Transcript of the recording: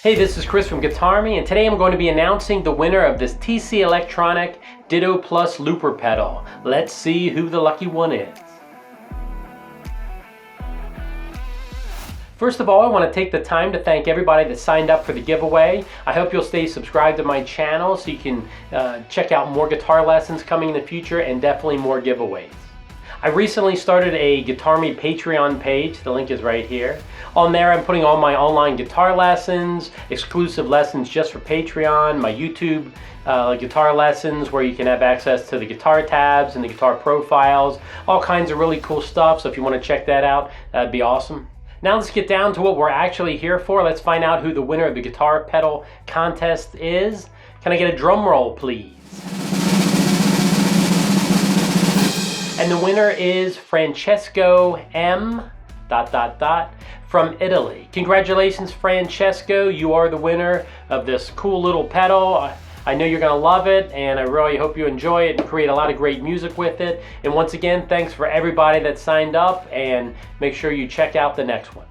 Hey, this is Chris from GuitArmy, and today I'm going to be announcing the winner of this TC Electronic Ditto Plus Looper Pedal. Let's see who the lucky one is. First of all, I want to take the time to thank everybody that signed up for the giveaway. I hope you'll stay subscribed to my channel so you can check out more guitar lessons coming in the future and definitely more giveaways. I recently started a GuitArmy Patreon page. The link is right here. On there, I'm putting all my online guitar lessons, exclusive lessons just for Patreon, my YouTube guitar lessons where you can have access to the guitar tabs and the guitar profiles, all kinds of really cool stuff. So if you want to check that out, that'd be awesome. Now let's get down to what we're actually here for. Let's find out who the winner of the guitar pedal contest is. Can I get a drum roll, please? And the winner is Francesco M. from Italy. Congratulations, Francesco. You are the winner of this cool little pedal. I know you're going to love it, and I really hope you enjoy it and create a lot of great music with it. And once again, thanks for everybody that signed up, and make sure you check out the next one.